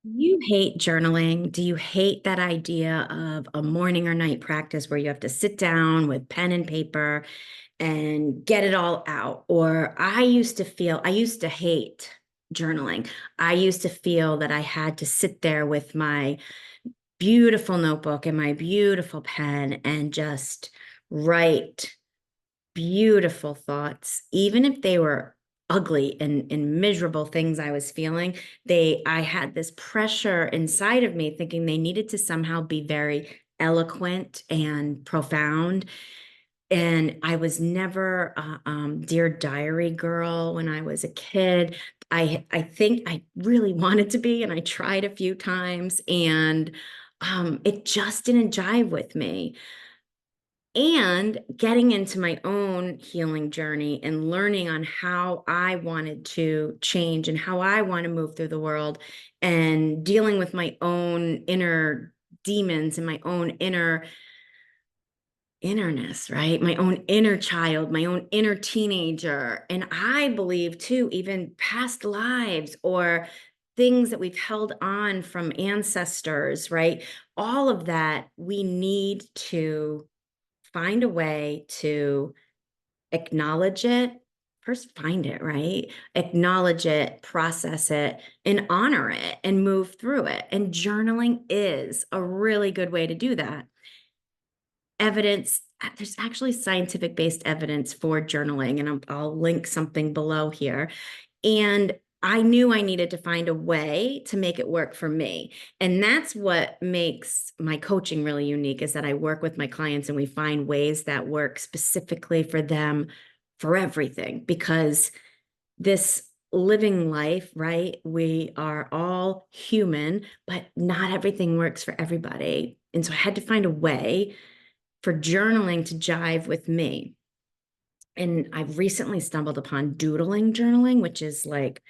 You hate journaling? Do you hate that idea of a morning or night practice where you have to sit down with pen and paper and get it all out? Or I used to hate journaling. I used to feel that I had to sit there with my beautiful notebook and my beautiful pen and just write beautiful thoughts, even if they were ugly and miserable things I was feeling. I had this pressure inside of me thinking they needed to somehow be very eloquent and profound. And I was never Dear Diary girl when I was a kid. I think I really wanted to be, and I tried a few times, and it just didn't jive with me. And getting into my own healing journey and learning on how I wanted to change and how I want to move through the world and dealing with my own inner demons and my own innerness, right? My own inner child, my own inner teenager. And I believe too, even past lives or things that we've held on from ancestors, right? All of that we need to find a way to acknowledge it. First, find it, right? Acknowledge it, process it, and honor it and move through it. And journaling is a really good way to do that. Evidence, there's actually scientific based evidence for journaling, and I'll link something below here. And I knew I needed to find a way to make it work for me. And that's what makes my coaching really unique is that I work with my clients and we find ways that work specifically for them for everything. Because this living life, right? We are all human, but not everything works for everybody. And so I had to find a way for journaling to jive with me. And I've recently stumbled upon doodling journaling, which is like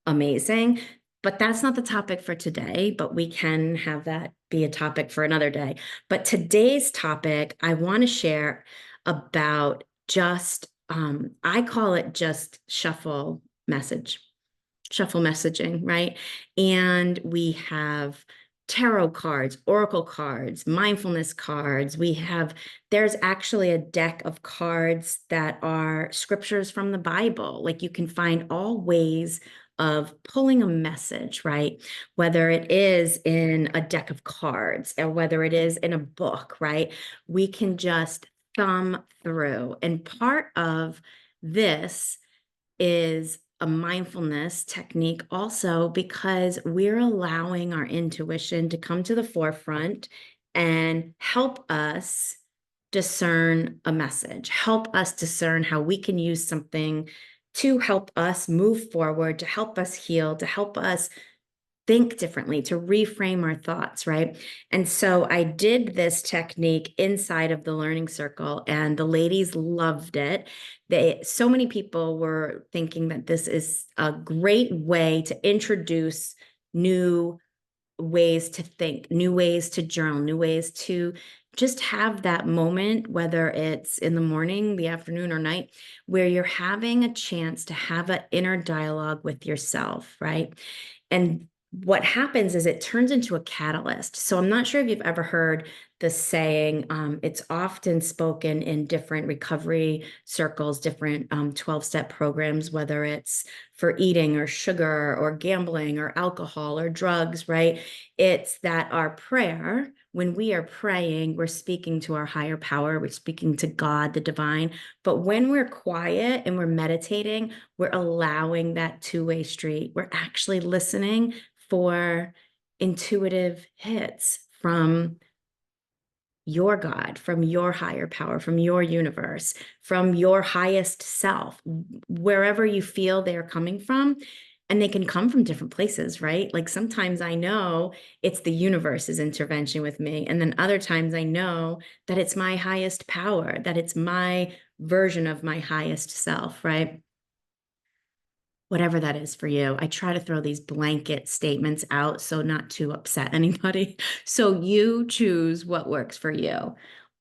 amazing. But that's not the topic for today, but we can have that be a topic for another day. But today's topic, I want to share about I call it just shuffle messaging, right? And we have tarot cards, oracle cards, mindfulness cards. There's actually a deck of cards that are scriptures from the Bible. Like you can find all ways of pulling a message, right? Whether it is in a deck of cards or whether it is in a book, right? We can just thumb through. And part of this is a mindfulness technique also because we're allowing our intuition to come to the forefront and help us discern a message, help us discern how we can use something to help us move forward, to help us heal, to help us think differently, to reframe our thoughts, right? And so I did this technique inside of the learning circle and the ladies loved it. So many people were thinking that this is a great way to introduce new ways to think, new ways to journal, new ways to just have that moment, whether it's in the morning, the afternoon, or night, where you're having a chance to have an inner dialogue with yourself, right? And what happens is it turns into a catalyst. So I'm not sure if you've ever heard the saying, it's often spoken in different recovery circles, different 12-step programs, whether it's for eating or sugar or gambling or alcohol or drugs, right? It's that our prayer, when we are praying, we're speaking to our higher power, we're speaking to God, the divine. But when we're quiet and we're meditating, we're allowing that two-way street. We're actually listening for intuitive hits from your God, from your higher power, from your universe, from your highest self, wherever you feel they're coming from. And they can come from different places, right? Like sometimes I know it's the universe's intervention with me. And then other times I know that it's my highest power, that it's my version of my highest self, right? Whatever that is for you. I try to throw these blanket statements out so not to upset anybody. So you choose what works for you.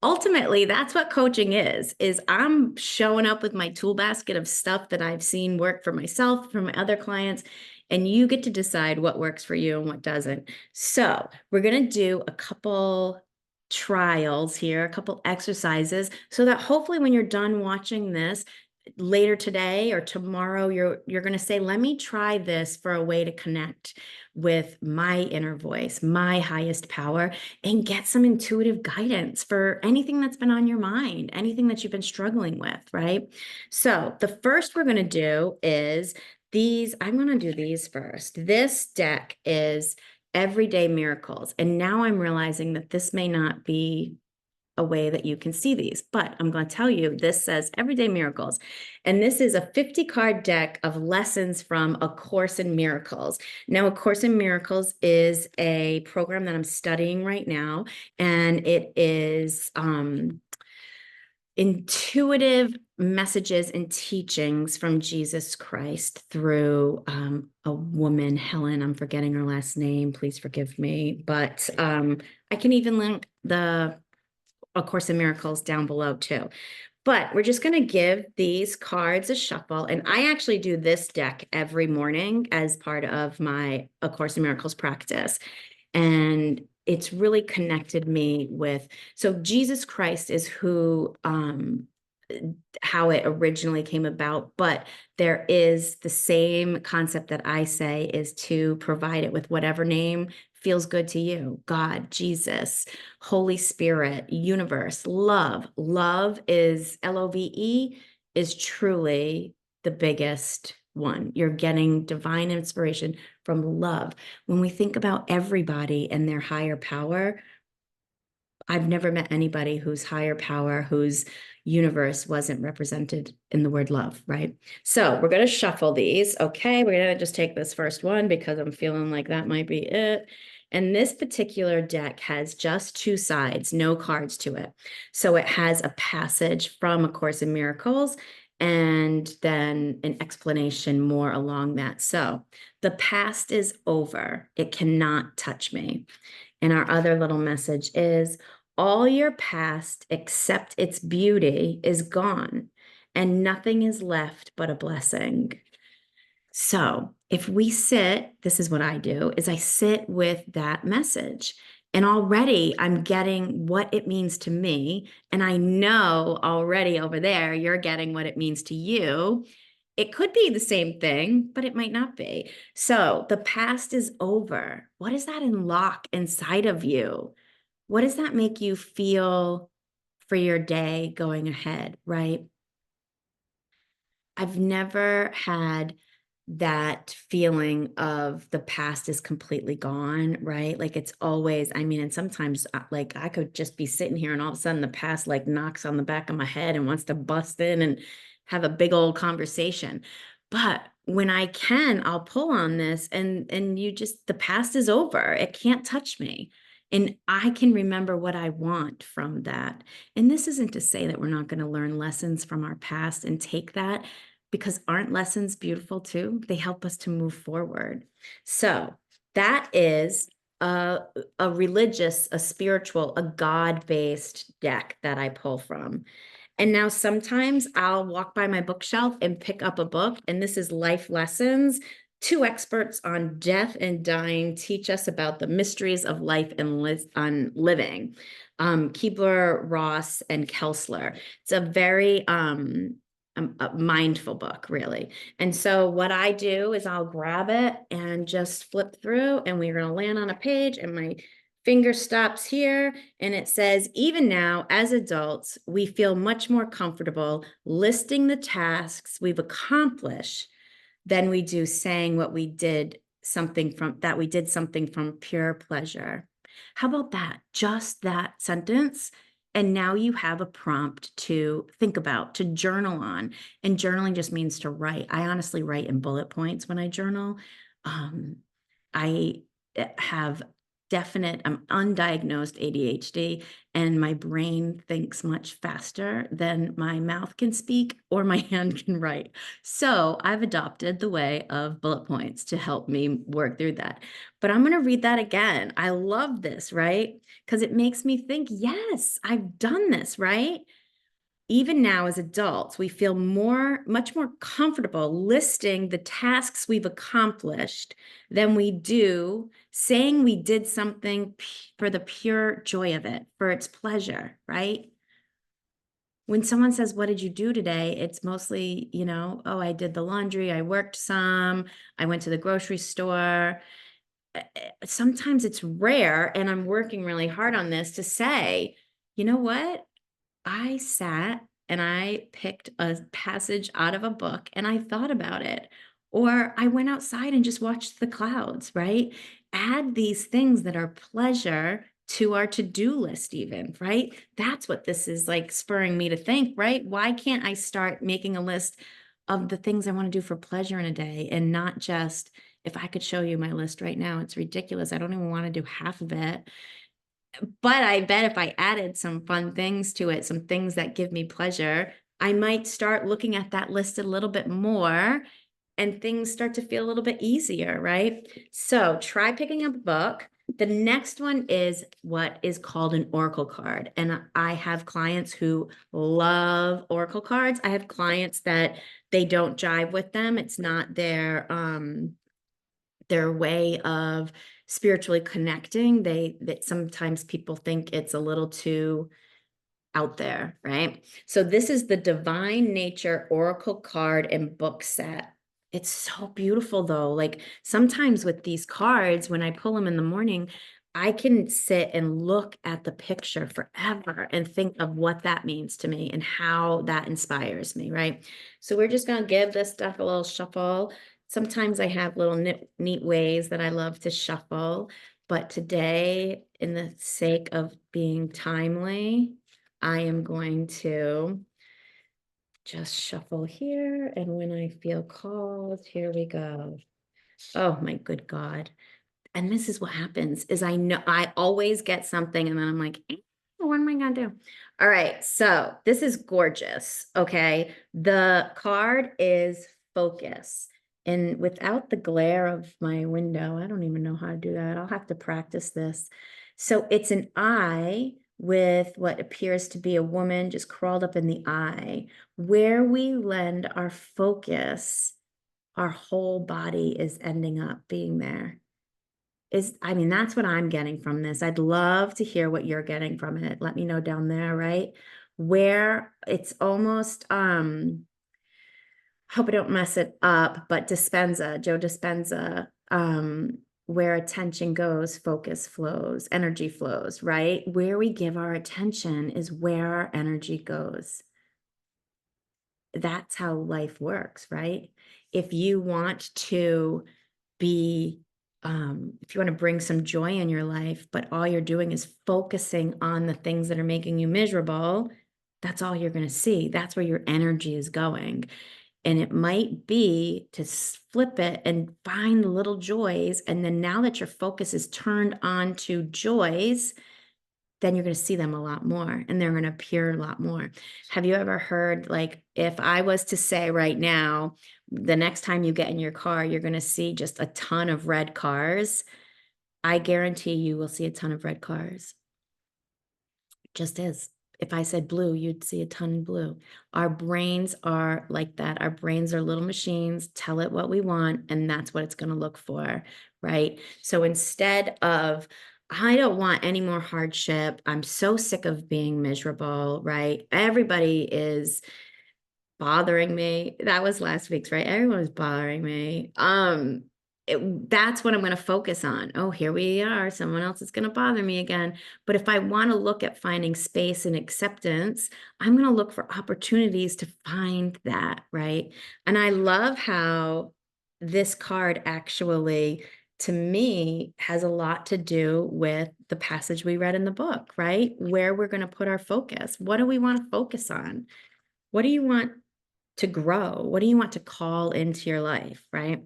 Ultimately, that's what coaching is I'm showing up with my tool basket of stuff that I've seen work for myself, for my other clients, and you get to decide what works for you and what doesn't. So we're going to do a couple trials here, a couple exercises, so that hopefully when you're done watching this later today or tomorrow, you're going to say, let me try this for a way to connect with my inner voice, my highest power, and get some intuitive guidance for anything that's been on your mind, anything that you've been struggling with, right? So the first we're going to do is these. I'm going to do these first. This deck is Everyday Miracles. And now I'm realizing that this may not be a way that you can see these, but I'm going to tell you, this says Everyday Miracles. And this is a 50 card deck of lessons from A Course in Miracles. Now, A Course in Miracles is a program that I'm studying right now, and it is intuitive messages and teachings from Jesus Christ through a woman, Helen. I'm forgetting her last name. Please forgive me. But I can even link the A Course in Miracles down below too. But we're just going to give these cards a shuffle. And I actually do this deck every morning as part of my A Course in Miracles practice. And it's really connected me with, so Jesus Christ is who, how it originally came about, but there is the same concept that I say is to provide it with whatever name feels good to you. God, Jesus, Holy Spirit, universe, love. Love is LOVE, is truly the biggest one. You're getting divine inspiration from love. When we think about everybody and their higher power, I've never met anybody whose higher power, whose universe wasn't represented in the word love, right? So we're going to shuffle these. Okay, we're going to just take this first one because I'm feeling like that might be it. And this particular deck has just two sides, no cards to it. So it has a passage from A Course in Miracles and then an explanation more along that. So the past is over. It cannot touch me. And our other little message is all your past except its beauty is gone, and nothing is left but a blessing. So if we sit, this is what I do, is I sit with that message. And already I'm getting what it means to me. And I know already over there, you're getting what it means to you. It could be the same thing, but it might not be. So the past is over. What does that unlock inside of you? What does that make you feel for your day going ahead, right? I've never had that feeling of the past is completely gone, right? Like it's always, I mean, and sometimes like I could just be sitting here and all of a sudden the past like knocks on the back of my head and wants to bust in and have a big old conversation. But when I can, I'll pull on this and you just, the past is over. It can't touch me. And I can remember what I want from that. And this isn't to say that we're not going to learn lessons from our past and take that, because aren't lessons beautiful too? They help us to move forward. So that is a religious, a spiritual, a God-based deck that I pull from. And now sometimes I'll walk by my bookshelf and pick up a book, and this is Life Lessons. Two experts on death and dying teach us about the mysteries of life and living. Keebler-Ross and Kelsler. It's a very a mindful book, really. And so what I do is I'll grab it and just flip through, and we're going to land on a page, and my finger stops here, and it says, even now, as adults, we feel much more comfortable listing the tasks we've accomplished than we do saying what we did something from pure pleasure. How about that? Just that sentence. And now you have a prompt to think about, to journal on. And journaling just means to write. I honestly write in bullet points when I journal. I have I'm undiagnosed ADHD, and my brain thinks much faster than my mouth can speak or my hand can write. So I've adopted the way of bullet points to help me work through that. But I'm going to read that again. I love this, right? Because it makes me think, yes, I've done this, right? even now as adults, we feel much more comfortable listing the tasks we've accomplished than we do saying we did something for the pure joy of it, for its pleasure, right? When someone says, "What did you do today?" It's mostly, "Oh, I did the laundry, I worked some, I went to the grocery store." Sometimes it's rare, and I'm working really hard on this to say, "You know what? I sat and I picked a passage out of a book and I thought about it." Or I went outside and just watched the clouds, right? Add these things that are pleasure to our to-do list, even, right? That's what this is like spurring me to think, right? Why can't I start making a list of the things I want to do for pleasure in a day and not just, if I could show you my list right now, it's ridiculous. I don't even want to do half of it. But I bet if I added some fun things to it, some things that give me pleasure, I might start looking at that list a little bit more and things start to feel a little bit easier, right? So try picking up a book. The next one is what is called an oracle card. And I have clients who love oracle cards. I have clients that they don't jive with them. It's not their way of spiritually connecting. That sometimes people think it's a little too out there, right? So this is the Divine Nature Oracle card and book set. It's so beautiful though. Like sometimes with these cards, when I pull them in the morning, I can sit and look at the picture forever and think of what that means to me and how that inspires me, right? So we're just going to give this stuff a little shuffle. Sometimes I have little neat ways that I love to shuffle, but today, in the sake of being timely, I am going to just shuffle here. And when I feel called, here we go. Oh my good God. And this is what happens is I know I always get something and then I'm like, what am I gonna do? All right, so this is gorgeous. Okay. The card is focus. And without the glare of my window, I don't even know how to do that. I'll have to practice this. So it's an eye with what appears to be a woman just crawled up in the eye. Where we lend our focus, our whole body is ending up being there. I mean, that's what I'm getting from this. I'd love to hear what you're getting from it. Let me know down there, right? Where it's almost, hope I don't mess it up, but Joe Dispenza, where attention goes, focus flows, energy flows, right? Where we give our attention is where our energy goes. That's how life works, right? If you want to be if you want to bring some joy in your life, but all you're doing is focusing on the things that are making you miserable, that's all you're going to see. That's where your energy is going. And it might be to flip it and find the little joys. And then now that your focus is turned on to joys, then you're going to see them a lot more and they're going to appear a lot more. Have you ever heard, like, if I was to say right now, the next time you get in your car, you're going to see just a ton of red cars. I guarantee you will see a ton of red cars. Just is. If I said blue, you'd see a ton of blue. Our brains are like that. Our brains are little machines, tell it what we want, and that's what it's going to look for, right? So instead of, I don't want any more hardship, I'm so sick of being miserable, right? Everybody is bothering me. That was last week's, right? Everyone was bothering me. That's what I'm going to focus on. Oh, here we are. Someone else is going to bother me again. But if I want to look at finding space and acceptance, I'm going to look for opportunities to find that, right? And I love how this card actually, to me, has a lot to do with the passage we read in the book, right? Where we're going to put our focus. What do we want to focus on? What do you want to grow? What do you want to call into your life, right?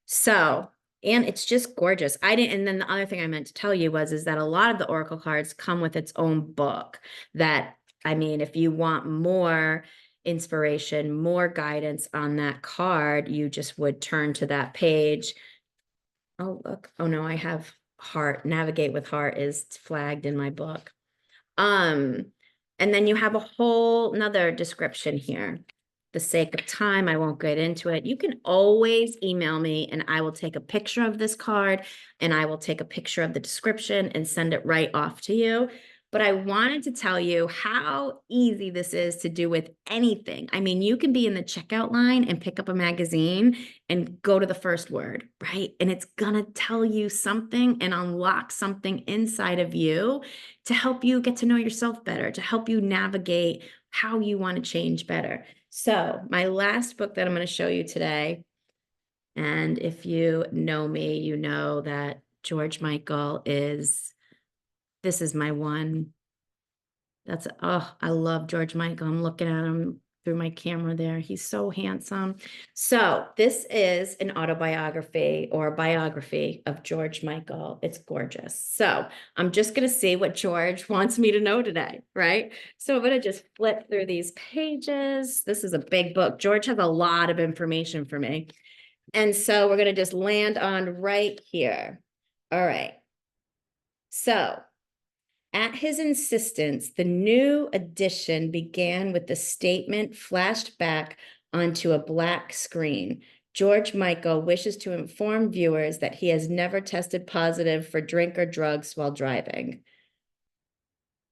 So, and it's just gorgeous. And then the other thing I meant to tell you is that a lot of the Oracle cards come with its own book that, I mean, if you want more inspiration, more guidance on that card, you just would turn to that page. Oh, look. Oh no, I have heart. Navigate with heart is flagged in my book. And then you have a whole nother description here. The sake of time, I won't get into it. You can always email me and I will take a picture of this card and I will take a picture of the description and send it right off to you. But I wanted to tell you how easy this is to do with anything. I mean, you can be in the checkout line and pick up a magazine and go to the first word, right? And it's gonna tell you something and unlock something inside of you to help you get to know yourself better, to help you navigate how you want to change better. So my last book that I'm going to show you today, and if you know me, you know that George Michael this is my one. I love George Michael. I'm looking at him through my camera there. He's so handsome. So this is an autobiography or a biography of George Michael. It's gorgeous. So I'm just going to see what George wants me to know today, right? So I'm going to just flip through these pages. This is a big book. George has a lot of information for me. And so we're going to just land on right here. All right. So at his insistence, the new edition began with the statement flashed back onto a black screen. George Michael wishes to inform viewers that he has never tested positive for drink or drugs while driving.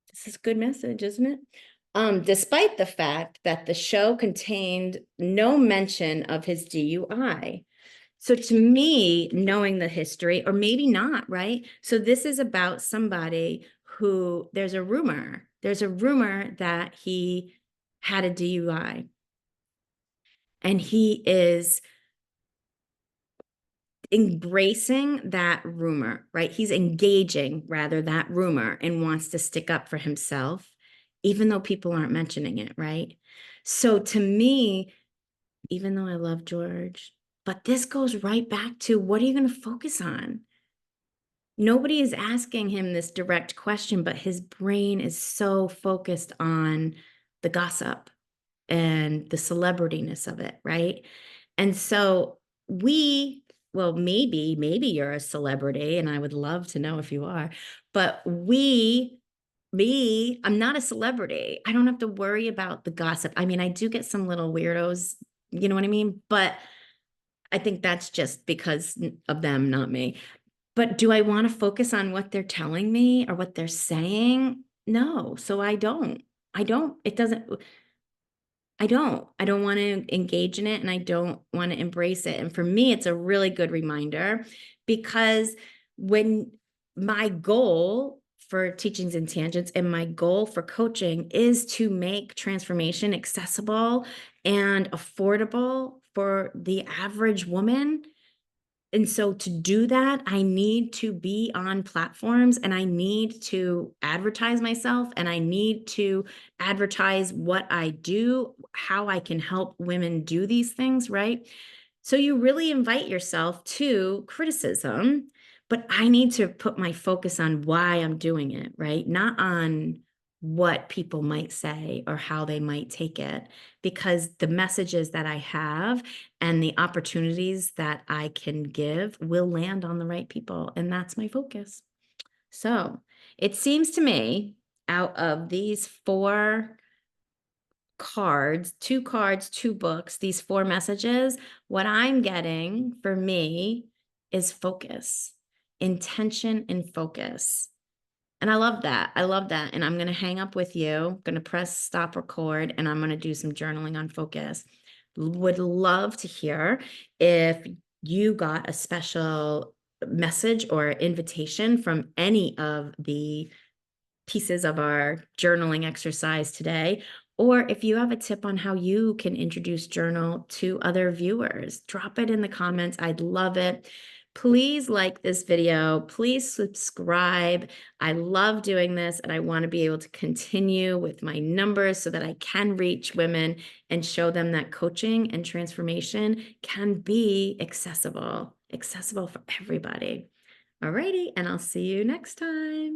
This is a good message, isn't it? Despite the fact that the show contained no mention of his DUI. So to me, knowing the history, or maybe not, right? So this is about somebody who there's a rumor that he had a DUI. And he is embracing that rumor, right? He's engaging rather that rumor and wants to stick up for himself, even though people aren't mentioning it, right? So to me, even though I love George, but this goes right back to what are you going to focus on? Nobody is asking him this direct question, but his brain is so focused on the gossip and the celebrityness of it, right? And so maybe you're a celebrity, and I would love to know if you are, but I'm not a celebrity. I don't have to worry about the gossip. I mean, I do get some little weirdos, you know what I mean? But I think that's just because of them, not me. But do I want to focus on what they're telling me or what they're saying? No. So I don't. It doesn't, I don't want to engage in it and I don't want to embrace it. And for me, it's a really good reminder because when my goal for teachings and tangents and my goal for coaching is to make transformation accessible and affordable for the average woman. And so to do that, I need to be on platforms and I need to advertise myself and I need to advertise what I do, how I can help women do these things, right? So you really invite yourself to criticism, but I need to put my focus on why I'm doing it, right? Not on what people might say or how they might take it, because the messages that I have and the opportunities that I can give will land on the right people. And that's my focus. So it seems to me out of these four cards, two books, these four messages, what I'm getting for me is focus, intention, and focus. And I love that. I love that. And I'm going to hang up with you. I'm going to press stop record and I'm going to do some journaling on focus. Would love to hear if you got a special message or invitation from any of the pieces of our journaling exercise today, or if you have a tip on how you can introduce journal to other viewers, drop it in the comments. I'd love it. Please like this video. Please subscribe. I love doing this and I want to be able to continue with my numbers so that I can reach women and show them that coaching and transformation can be accessible for everybody. All righty, and I'll see you next time.